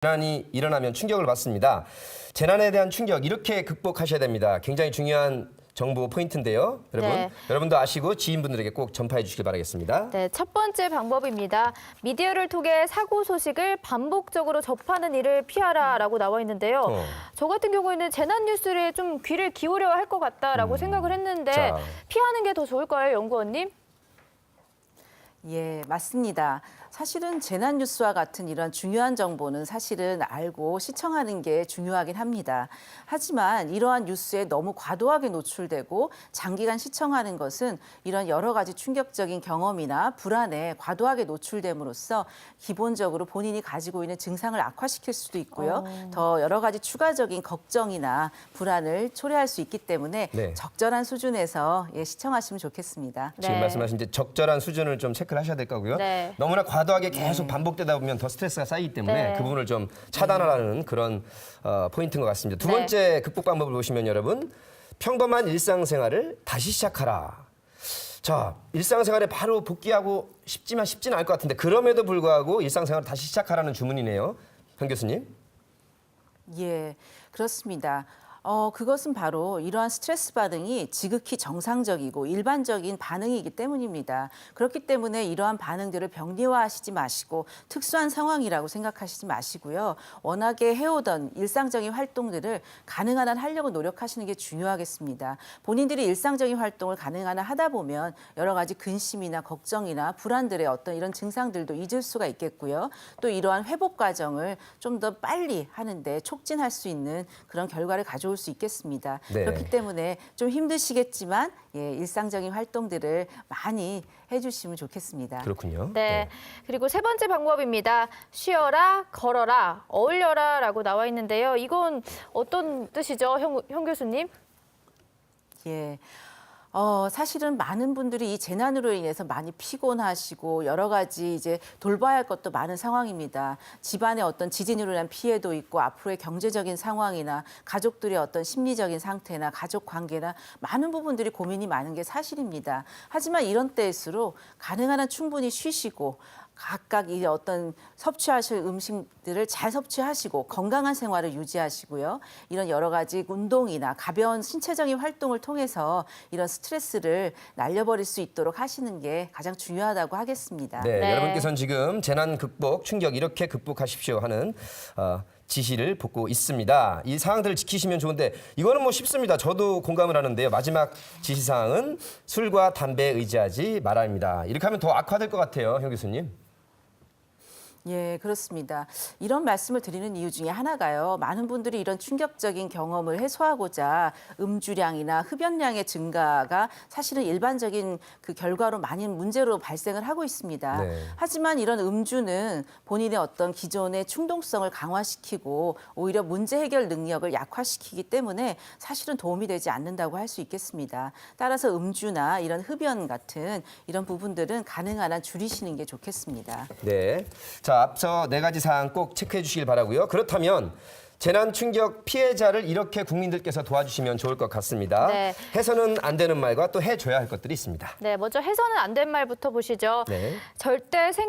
재난이 일어나면 충격을 받습니다. 재난에 대한 충격 이렇게 극복하셔야 됩니다. 굉장히 중요한 정보 포인트인데요. 여러분, 네. 여러분도 아시고 지인분들에게 꼭 전파해 주시길 바라겠습니다. 네, 첫 번째 방법입니다. 미디어를 통해 사고 소식을 반복적으로 접하는 일을 피하라라고 나와 있는데요. 저 같은 경우에는 재난 뉴스를 좀 귀를 기울여야 할 것 같다라고 생각을 했는데 자. 피하는 게 더 좋을까요, 연구원님? 예, 맞습니다. 사실은 재난 뉴스와 같은 이런 중요한 정보는 사실은 알고 시청하는 게 중요하긴 합니다. 하지만 이러한 뉴스에 너무 과도하게 노출되고 장기간 시청하는 것은 이런 여러 가지 충격적인 경험이나 불안에 과도하게 노출됨으로써 기본적으로 본인이 가지고 있는 증상을 악화시킬 수도 있고요. 더 여러 가지 추가적인 걱정이나 불안을 초래할 수 있기 때문에 네. 적절한 수준에서 시청하시면 좋겠습니다. 지금 네. 말씀하신 이제 적절한 수준을 좀 체크를 하셔야 될 거고요. 네. 너무나 과도하게 계속 반복되다 보면 더 스트레스가 쌓이기 때문에 네. 그 부분을 좀 차단하라는 그런 포인트인 것 같습니다. 두 네. 번째 극복 방법을 보시면 여러분, 평범한 일상생활을 다시 시작하라. 자, 일상생활에 바로 복귀하고 쉽지는 않을 것 같은데 그럼에도 불구하고 일상생활을 다시 시작하라는 주문이네요. 현 교수님. 예, 그렇습니다. 그것은 바로 이러한 스트레스 반응이 지극히 정상적이고 일반적인 반응이기 때문입니다. 그렇기 때문에 이러한 반응들을 병리화하시지 마시고 특수한 상황이라고 생각하시지 마시고요. 워낙에 해오던 일상적인 활동들을 가능한 한 하려고 노력하시는 게 중요하겠습니다. 본인들이 일상적인 활동을 가능한 한 하다 보면 여러 가지 근심이나 걱정이나 불안들의 어떤 이런 증상들도 잊을 수가 있겠고요. 또 이러한 회복 과정을 좀 더 빨리 하는데 촉진할 수 있는 그런 결과를 가져올 수 있겠습니다. 네. 그렇기 때문에 좀 힘드시겠지만 일상적인 활동들을 많이 해주시면 좋겠습니다. 그렇군요. 네. 그리고 세 번째 방법입니다. 쉬어라, 걸어라, 어울려라라고 나와 있는데요. 이건 어떤 뜻이죠, 현 교수님? 예. 사실은 많은 분들이 이 재난으로 인해서 많이 피곤하시고 여러 가지 이제 돌봐야 할 것도 많은 상황입니다. 집안의 어떤 지진으로 인한 피해도 있고 앞으로의 경제적인 상황이나 가족들의 어떤 심리적인 상태나 가족 관계나 많은 부분들이 고민이 많은 게 사실입니다. 하지만 이런 때일수록 가능한 한 충분히 쉬시고 각각 이 어떤 섭취하실 음식들을 잘 섭취하시고 건강한 생활을 유지하시고요. 이런 여러 가지 운동이나 가벼운 신체적인 활동을 통해서 이런 스트레스를 날려버릴 수 있도록 하시는 게 가장 중요하다고 하겠습니다. 네, 네. 여러분께서는 지금 재난 극복, 충격 이렇게 극복하십시오 하는 지시를 받고 있습니다. 이 사항들을 지키시면 좋은데 이거는 뭐 쉽습니다. 저도 공감을 하는데요. 마지막 지시사항은 술과 담배에 의지하지 말아입니다. 이렇게 하면 더 악화될 것 같아요, 현 교수님. 예, 그렇습니다. 이런 말씀을 드리는 이유 중에 하나가요. 많은 분들이 이런 충격적인 경험을 해소하고자 음주량이나 흡연량의 증가가 사실은 일반적인 그 결과로 많이 문제로 발생을 하고 있습니다. 네. 하지만 이런 음주는 본인의 어떤 기존의 충동성을 강화시키고 오히려 문제 해결 능력을 약화시키기 때문에 사실은 도움이 되지 않는다고 할 수 있겠습니다. 따라서 음주나 이런 흡연 같은 이런 부분들은 가능한 한 줄이시는 게 좋겠습니다. 네. 자, 앞서 네 가지 사항 꼭 체크해 주시길 바라고요. 그렇다면 재난 충격 피해자를 이렇게 국민들께서 도와주시면 좋을 것 같습니다. 네. 해서는 안 되는 말과 또 해줘야 할 것들이 있습니다. 네, 먼저 해서는 안 된 말부터 보시죠. 네. 절대